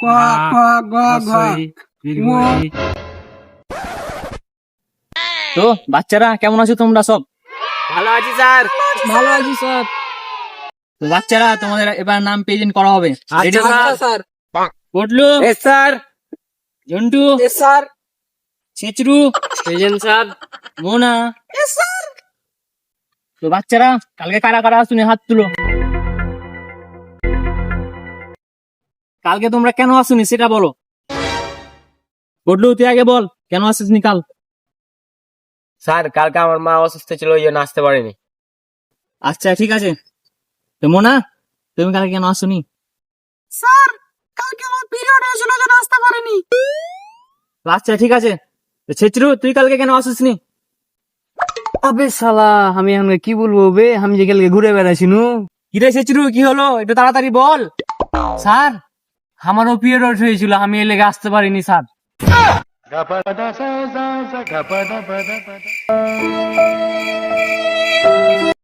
তো বাচ্চারা কেমন আছো তোমরা সব? ভালো আছি স্যার। ভালো আছি স্যার। তো বাচ্চারা তোমাদের এবার নাম প্রেজেন্ট করা হবে। আচ্ছা sir. Potlu, yes sir. Jhantu, sir. Chechru, present sir. Mona. তো বাচ্চারা কালকে কারা কারা আসুনি হাত তুলো। কালকে তোমরা কেন আসুনি সেটা বলো। পটলু তুই আগে বল, কেন আসিসনি কাল? স্যার কালকে আমার মা অসুস্থ ছিল, ওই জন্য আসতে পারিনি। আচ্ছা ঠিক আছে। তো মোনা, তুমি কালকে কেন আসুনি? স্যার কালকে আমার পিরিয়ড হয়েছিল জন্য আসতে পারিনি। আচ্ছা ঠিক আছে। তো ছেচরু তুই কালকে কেন আসিসনি? আবে শালা, আমি এখন কি বলবো বে, আমি যে কালকে ঘুরে বেড়াইছি নু। কিরে ছেচরু কি হলো, একটু তাড়াতাড়ি বল। স্যার আমারও পিরিয়ড হয়েছিল, আমি এর লেগে আসতে পারিনি স্যার।